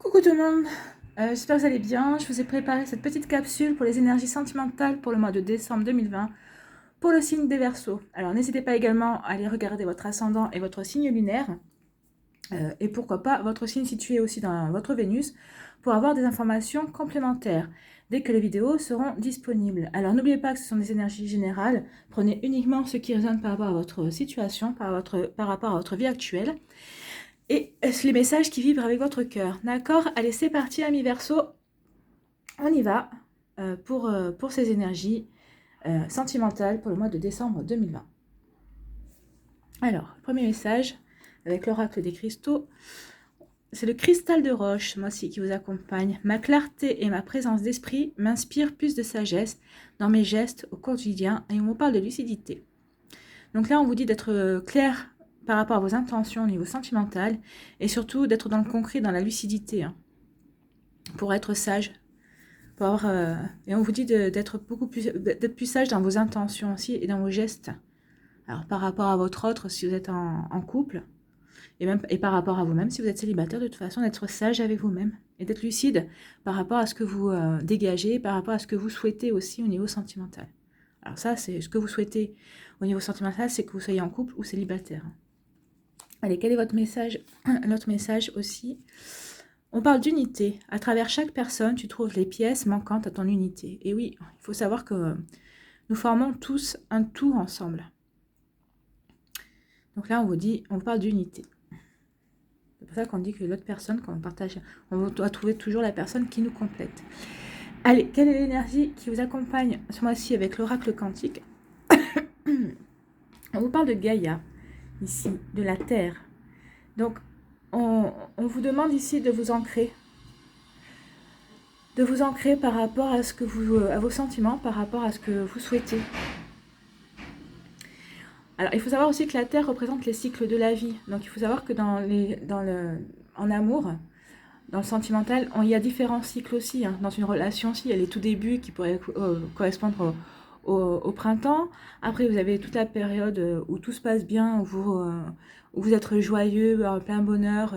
Coucou tout le monde, j'espère que vous allez bien. Je vous ai préparé cette petite capsule pour les énergies sentimentales pour le mois de décembre 2020 pour le signe des Verseaux. Alors n'hésitez pas également à aller regarder votre ascendant et votre signe lunaire et pourquoi pas votre signe situé aussi dans votre Vénus pour avoir des informations complémentaires dès que les vidéos seront disponibles. Alors n'oubliez pas que ce sont des énergies générales, prenez uniquement ce qui résonne par rapport à votre situation, par rapport à votre vie actuelle. Et les messages qui vibrent avec votre cœur. D'accord? Allez, c'est parti, amis Verseau. On y va pour ces énergies sentimentales pour le mois de décembre 2020. Alors, premier message avec l'oracle des cristaux. C'est le cristal de roche, moi aussi, qui vous accompagne. Ma clarté et ma présence d'esprit m'inspirent plus de sagesse dans mes gestes au quotidien et on vous parle de lucidité. Donc là, on vous dit d'être clair par rapport à vos intentions au niveau sentimental et surtout d'être dans le concret, dans la lucidité, hein, pour être sage. Pour avoir, et on vous dit d'être plus sage dans vos intentions aussi et dans vos gestes. Alors par rapport à votre autre, si vous êtes en couple, et par rapport à vous-même, si vous êtes célibataire, de toute façon, d'être sage avec vous-même et d'être lucide par rapport à ce que vous dégagez, par rapport à ce que vous souhaitez aussi au niveau sentimental. Alors ça, c'est ce que vous souhaitez au niveau sentimental, c'est que vous soyez en couple ou célibataire. Allez, quel est votre message? Notre message aussi. On parle d'unité. À travers chaque personne, tu trouves les pièces manquantes à ton unité. Et oui, il faut savoir que nous formons tous un tout ensemble. Donc là, on vous parle d'unité. C'est pour ça qu'on dit que l'autre personne, quand on partage, on doit trouver toujours la personne qui nous complète. Allez, quelle est l'énergie qui vous accompagne ce mois-ci avec l'oracle quantique? On vous parle de Gaïa, ici, de la Terre. Donc, on vous demande ici de vous ancrer. De vous ancrer par rapport à, à vos sentiments, par rapport à ce que vous souhaitez. Alors, il faut savoir aussi que la Terre représente les cycles de la vie. Donc, il faut savoir que en amour, dans le sentimental, il y a différents cycles aussi. Hein. Dans une relation aussi, il y a les tout débuts qui pourraient correspondre au printemps. Après, vous avez toute la période où tout se passe bien, où vous êtes joyeux, plein bonheur.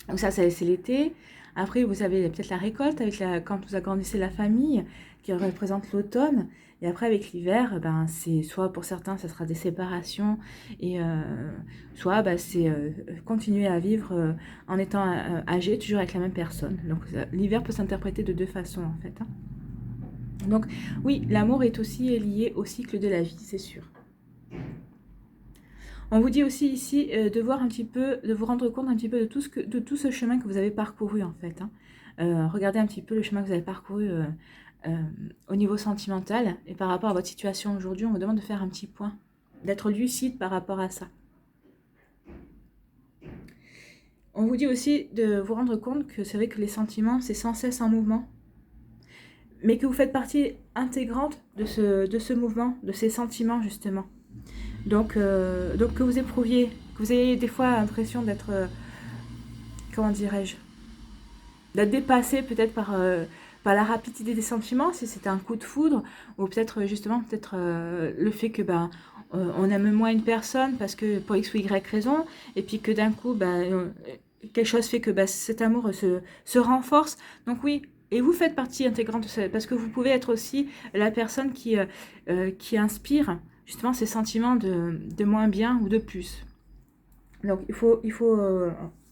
Donc ça, c'est l'été. Après, vous avez peut-être la récolte quand vous agrandissez la famille, qui représente l'automne. Et après, avec l'hiver, ben, c'est soit pour certains, ça sera des séparations, et soit c'est continuer à vivre en étant âgé, toujours avec la même personne. Donc l'hiver peut s'interpréter de deux façons, en fait. Hein. Donc oui, l'amour est aussi lié au cycle de la vie, c'est sûr. On vous dit aussi ici de voir un petit peu, de vous rendre compte un petit peu de tout ce chemin que vous avez parcouru en fait. Hein. Regardez un petit peu le chemin que vous avez parcouru au niveau sentimental et par rapport à votre situation aujourd'hui, on vous demande de faire un petit point, d'être lucide par rapport à ça. On vous dit aussi de vous rendre compte que c'est vrai que les sentiments, c'est sans cesse en mouvement, mais que vous faites partie intégrante de ce mouvement, de ces sentiments justement. Donc que vous éprouviez, que vous ayez des fois l'impression d'être, comment dirais-je, d'être dépassé peut-être par la rapidité des sentiments, si c'était un coup de foudre, ou peut-être justement le fait que on aime moins une personne parce que pour X ou Y raison, et puis que d'un coup quelque chose fait que cet amour se renforce. Donc oui, et vous faites partie intégrante de ça, parce que vous pouvez être aussi la personne qui inspire justement ces sentiments de moins bien ou de plus. Donc il faut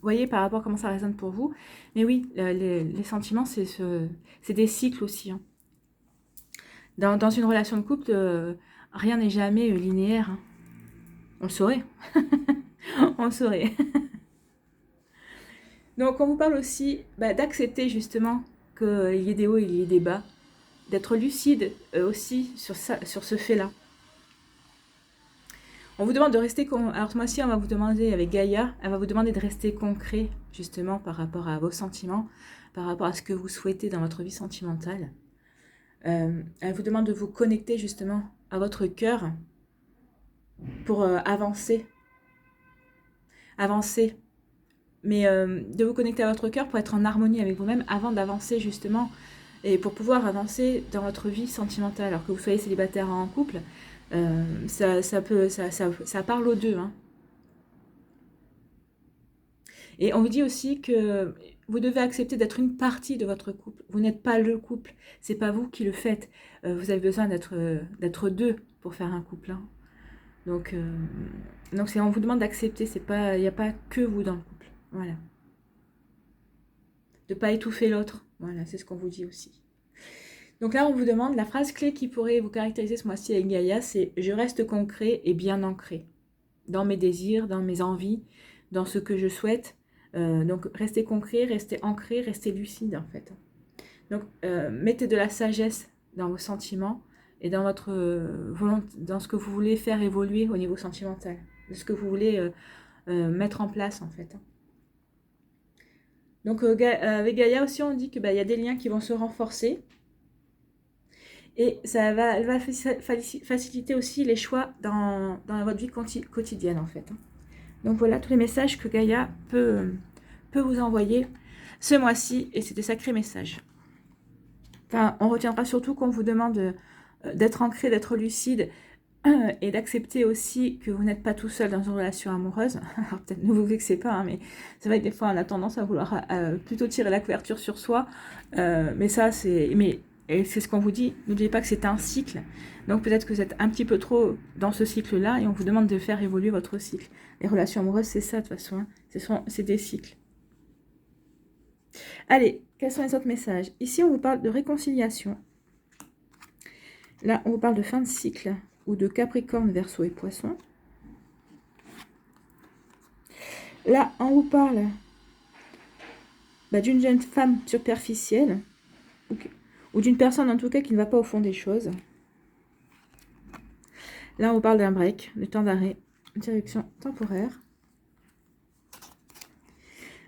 voyez par rapport à comment ça résonne pour vous. Mais oui, les sentiments, c'est des cycles aussi. Hein. Dans une relation de couple, rien n'est jamais linéaire. Hein. On le saurait. On le saurait. Donc on vous parle aussi d'accepter justement qu'il y ait des hauts et il y ait des bas. D'être lucide aussi sur ce fait-là. On vous demande de rester... Alors ce mois-ci, on va vous demander, avec Gaïa, elle va vous demander de rester concret, justement, par rapport à vos sentiments, par rapport à ce que vous souhaitez dans votre vie sentimentale. Elle vous demande de vous connecter, justement, à votre cœur pour avancer. Avancer. Mais de vous connecter à votre cœur pour être en harmonie avec vous-même avant d'avancer, justement, et pour pouvoir avancer dans votre vie sentimentale. Alors que vous soyez célibataire ou en couple, ça parle aux deux. Hein. Et on vous dit aussi que vous devez accepter d'être une partie de votre couple. Vous n'êtes pas le couple. C'est pas vous qui le faites. Vous avez besoin d'être deux pour faire un couple. Hein. Donc on vous demande d'accepter. Il n'y a pas que vous dans le couple. Voilà. De ne pas étouffer l'autre. Voilà, c'est ce qu'on vous dit aussi. Donc là, on vous demande la phrase clé qui pourrait vous caractériser ce mois-ci avec Gaïa, c'est « Je reste concret et bien ancré dans mes désirs, dans mes envies, dans ce que je souhaite. » Donc, restez concret, restez ancré, restez lucide en fait. Donc, mettez de la sagesse dans vos sentiments et dans votre volonté, dans ce que vous voulez faire évoluer au niveau sentimental, de ce que vous voulez mettre en place en fait. Donc, avec Gaïa aussi, on dit qu'il y a des liens qui vont se renforcer. Et elle va faciliter aussi les choix dans votre vie quotidienne, en fait. Donc voilà tous les messages que Gaïa peut vous envoyer ce mois-ci. Et c'est des sacrés messages. Enfin, on retiendra surtout qu'on vous demande d'être ancré, d'être lucide et d'accepter aussi que vous n'êtes pas tout seul dans une relation amoureuse. Alors peut-être ne vous vexez pas, hein, mais c'est vrai que des fois on a tendance à vouloir plutôt tirer la couverture sur soi. Mais ça, c'est... Et c'est ce qu'on vous dit, n'oubliez pas que c'est un cycle. Donc peut-être que vous êtes un petit peu trop dans ce cycle-là et on vous demande de faire évoluer votre cycle. Les relations amoureuses, c'est ça de toute façon. Hein. C'est des cycles. Allez, quels sont les autres messages? Ici, on vous parle de réconciliation. Là, on vous parle de fin de cycle ou de Capricorne, Verseau et Poisson. Là, on vous parle d'une jeune femme superficielle. Okay. Ou d'une personne en tout cas qui ne va pas au fond des choses. Là, on vous parle d'un break, de temps d'arrêt, direction temporaire.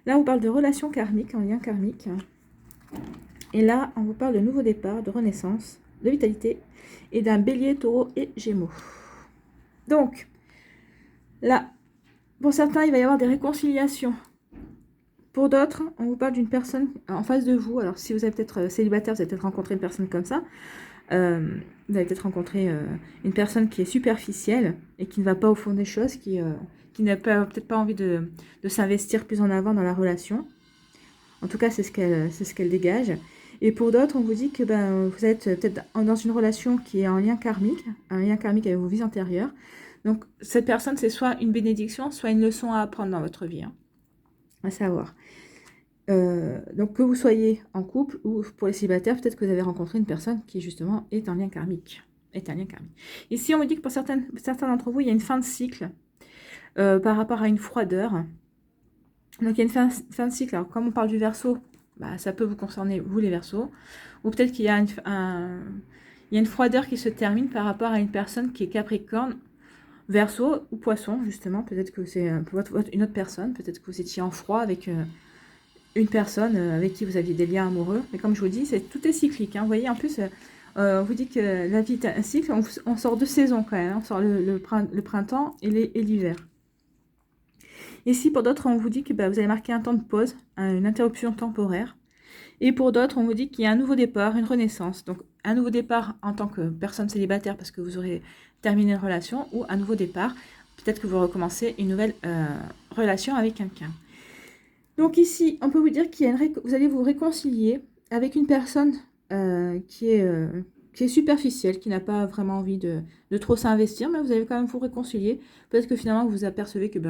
Là, on vous parle de relations karmiques, en lien karmique. Et là, on vous parle de nouveau départ, de renaissance, de vitalité et d'un bélier, taureau et gémeaux. Donc, là, pour certains, il va y avoir des réconciliations. Pour d'autres, on vous parle d'une personne en face de vous. Alors, si vous êtes peut-être célibataire, vous avez peut-être rencontré une personne comme ça. Vous avez peut-être rencontré une personne qui est superficielle et qui ne va pas au fond des choses, qui n'a peut-être pas envie de s'investir plus en avant dans la relation. En tout cas, c'est ce qu'elle dégage. Et pour d'autres, on vous dit que vous êtes peut-être dans une relation qui est en lien karmique, un lien karmique avec vos vies antérieures. Donc, cette personne, c'est soit une bénédiction, soit une leçon à apprendre dans votre vie. Hein. À savoir. Donc que vous soyez en couple ou pour les célibataires, peut-être que vous avez rencontré une personne qui justement est un lien karmique. Ici, on me dit que pour certains d'entre vous, il y a une fin de cycle par rapport à une froideur. Donc il y a une fin de cycle. Alors comme on parle du Verseau, ça peut vous concerner, vous les Verseaux. Ou peut-être qu'il y a une froideur qui se termine par rapport à une personne qui est Capricorne, Verseau ou Poisson, justement. Peut-être que c'est une autre personne. Peut-être que vous étiez en froid avec une personne avec qui vous aviez des liens amoureux. Mais comme je vous dis, tout est cyclique. Hein. Vous voyez, en plus, on vous dit que la vie est un cycle. On sort 2 saisons quand même. Hein. On sort le printemps et l'hiver. Ici, pour d'autres, on vous dit que vous allez marquer un temps de pause, une interruption temporaire. Et pour d'autres, on vous dit qu'il y a un nouveau départ, une renaissance. Donc, un nouveau départ en tant que personne célibataire parce que vous aurez terminé une relation, ou un nouveau départ, peut-être que vous recommencez une nouvelle relation avec quelqu'un. Donc ici, on peut vous dire vous allez vous réconcilier avec une personne qui est superficielle, qui n'a pas vraiment envie de trop s'investir, mais vous allez quand même vous réconcilier. Peut-être que finalement, vous apercevez que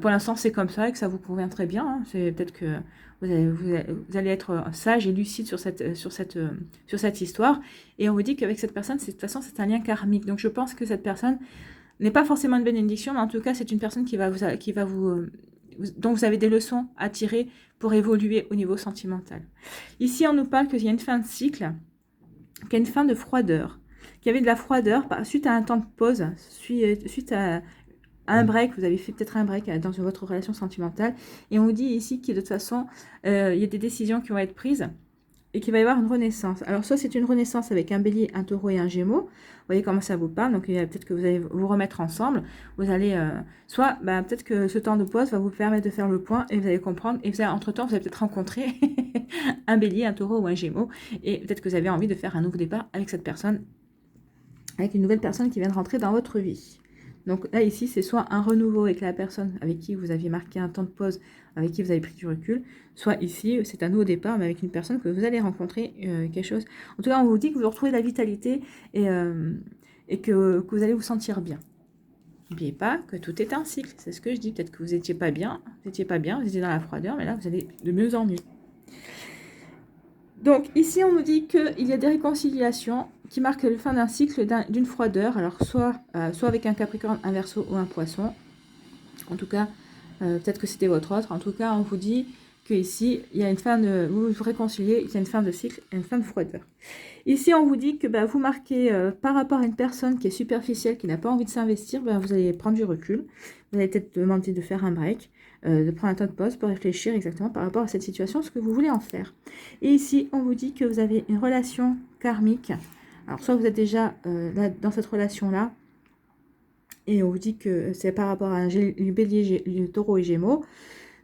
pour l'instant, c'est comme ça et que ça vous convient très bien. Hein. C'est peut-être que vous allez être sage et lucide sur cette histoire. Et on vous dit qu'avec cette personne, de toute façon, c'est un lien karmique. Donc je pense que cette personne n'est pas forcément une bénédiction, mais en tout cas, c'est une personne dont vous avez des leçons à tirer pour évoluer au niveau sentimental. Ici, on nous parle qu'il y a une fin de cycle, qu'il y a une fin de froideur, qu'il y avait de la froideur suite à un temps de pause, suite à un break, vous avez fait peut-être un break dans votre relation sentimentale, et on vous dit ici que de toute façon, il y a des décisions qui vont être prises, et qu'il va y avoir une renaissance. Alors, soit c'est une renaissance avec un bélier, un taureau et un gémeaux. Vous voyez comment ça vous parle. Donc, peut-être que vous allez vous remettre ensemble. Vous allez... soit, peut-être que ce temps de pause va vous permettre de faire le point et vous allez comprendre. Et entre-temps, vous allez peut-être rencontrer un bélier, un taureau ou un gémeaux. Et peut-être que vous avez envie de faire un nouveau départ avec cette personne, avec une nouvelle personne qui vient de rentrer dans votre vie. Donc là, ici, c'est soit un renouveau avec la personne avec qui vous aviez marqué un temps de pause, avec qui vous avez pris du recul, soit ici, c'est un nouveau départ, mais avec une personne que vous allez rencontrer quelque chose. En tout cas, on vous dit que vous retrouvez de la vitalité et que vous allez vous sentir bien. N'oubliez pas que tout est un cycle, c'est ce que je dis. Peut-être que vous n'étiez pas bien, vous étiez dans la froideur, mais là, vous allez de mieux en mieux. Donc ici, on nous dit qu'il y a des réconciliations qui marquent la fin d'un cycle d'une froideur. Alors soit avec un Capricorne, un Verseau ou un Poisson. En tout cas, peut-être que c'était votre autre. En tout cas, on vous dit qu'ici, il y a une fin de... Vous vous réconciliez, il y a une fin de cycle et une fin de froideur. Ici, on vous dit que vous marquez par rapport à une personne qui est superficielle, qui n'a pas envie de s'investir, vous allez prendre du recul. Vous allez peut-être demander de faire un break, de prendre un temps de pause pour réfléchir exactement par rapport à cette situation, ce que vous voulez en faire. Et ici, on vous dit que vous avez une relation karmique. Alors, soit vous êtes déjà là, dans cette relation-là, et on vous dit que c'est par rapport à un bélier, taureau et gémeaux.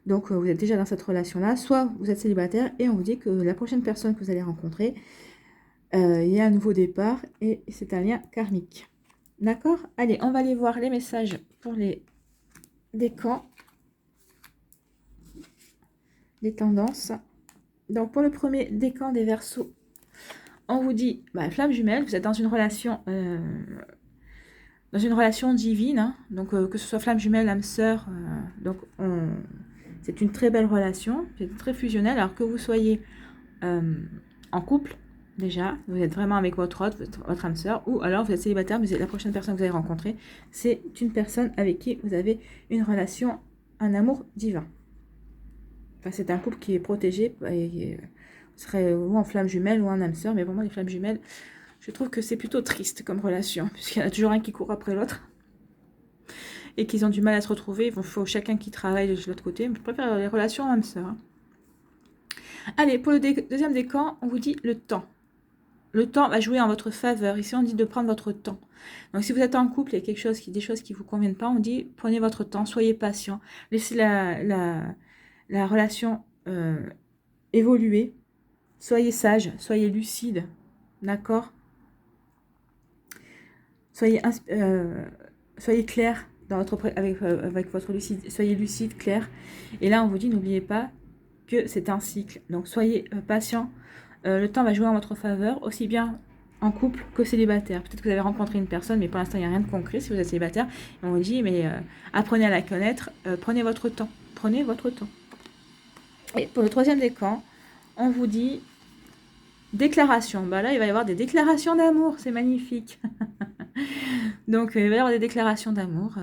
Donc, vous êtes déjà dans cette relation-là. Soit vous êtes célibataire et on vous dit que la prochaine personne que vous allez rencontrer, il y a un nouveau départ et c'est un lien karmique. D'accord? Allez, on va aller voir les messages pour les décans. Les tendances. Donc, pour le premier décan des Verseaux, on vous dit, flamme jumelle, vous êtes dans une relation... divine, hein. Donc que ce soit flamme jumelle, âme sœur, c'est une très belle relation, c'est très fusionnel, alors que vous soyez en couple, déjà, vous êtes vraiment avec votre autre, votre âme sœur, ou alors vous êtes célibataire, mais la prochaine personne que vous allez rencontrer, c'est une personne avec qui vous avez une relation, un amour divin. Enfin, c'est un couple qui est protégé, et serait ou en flamme jumelle ou en âme sœur, mais pour moi, les flammes jumelles, je trouve que c'est plutôt triste comme relation, puisqu'il y en a toujours un qui court après l'autre. Et qu'ils ont du mal à se retrouver. Il faut chacun qui travaille de l'autre côté. Mais je préfère les relations âme sœur. Allez, pour le deuxième décan, on vous dit le temps. Le temps va jouer en votre faveur. Ici, on dit de prendre votre temps. Donc, si vous êtes en couple et des choses qui ne vous conviennent pas, on dit prenez votre temps, soyez patient. Laissez la relation évoluer. Soyez sage, soyez lucide. D'accord? Soyez clair dans avec votre lucide. Soyez lucide, clair. Et là, on vous dit, n'oubliez pas que c'est un cycle. Donc, soyez patient. Le temps va jouer en votre faveur, aussi bien en couple que célibataire. Peut-être que vous avez rencontré une personne, mais pour l'instant, il n'y a rien de concret si vous êtes célibataire. Et on vous dit, mais apprenez à la connaître. Prenez votre temps. Prenez votre temps. Et pour le troisième décan, on vous dit déclaration. Là, il va y avoir des déclarations d'amour. C'est magnifique. Donc, il va y avoir des déclarations d'amour.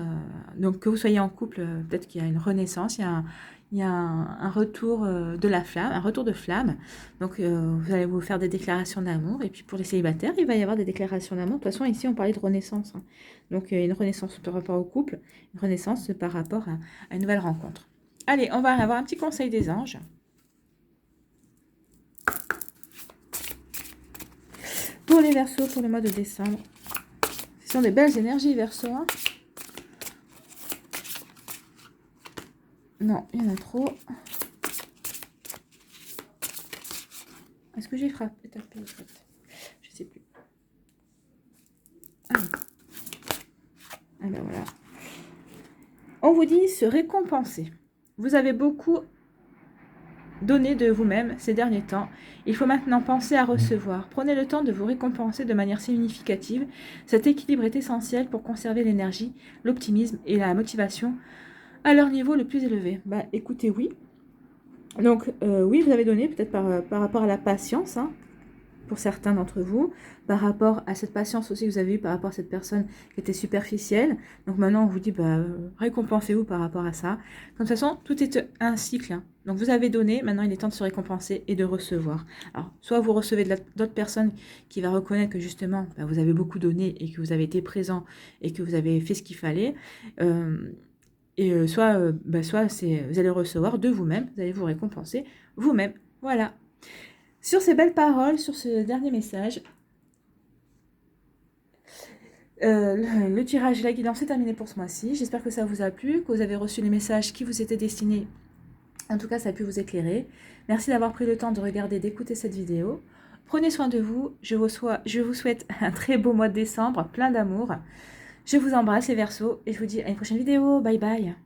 Donc, que vous soyez en couple, peut-être qu'il y a une renaissance, il y a un retour de la flamme, un retour de flamme. Donc, vous allez vous faire des déclarations d'amour. Et puis, pour les célibataires, il va y avoir des déclarations d'amour. De toute façon, ici, on parlait de renaissance. Hein. Donc, une renaissance par rapport au couple, une renaissance par rapport à une nouvelle rencontre. Allez, on va avoir un petit conseil des anges. Pour les Verseaux, pour le mois de décembre. Ce sont des belles énergies, Verseau. Hein. Non, il y en a trop. Est-ce que j'ai frappé, tapé, je sais plus. Ah ben voilà. On vous dit se récompenser. Vous avez beaucoup donné de vous-même ces derniers temps. Il faut maintenant penser à recevoir. Prenez le temps de vous récompenser de manière significative. Cet équilibre est essentiel pour conserver l'énergie, l'optimisme et la motivation à leur niveau le plus élevé. Écoutez, oui. Donc, oui, vous avez donné peut-être par rapport à la patience, hein, pour certains d'entre vous, par rapport à cette patience aussi que vous avez eue par rapport à cette personne qui était superficielle. Donc maintenant, on vous dit, récompensez-vous par rapport à ça. De toute façon, tout est un cycle. Hein. Donc vous avez donné, maintenant il est temps de se récompenser et de recevoir. Alors, soit vous recevez d'autres personnes qui va reconnaître que justement, vous avez beaucoup donné et que vous avez été présent et que vous avez fait ce qu'il fallait. Soit vous allez recevoir de vous-même, vous allez vous récompenser vous-même. Voilà. Sur ces belles paroles, sur ce dernier message, le tirage et la guidance est terminé pour ce mois-ci. J'espère que ça vous a plu, que vous avez reçu les messages qui vous étaient destinés. En tout cas, ça a pu vous éclairer. Merci d'avoir pris le temps de regarder, d'écouter cette vidéo. Prenez soin de vous. Je vous souhaite un très beau mois de décembre, plein d'amour. Je vous embrasse les Verseaux et je vous dis à une prochaine vidéo. Bye bye.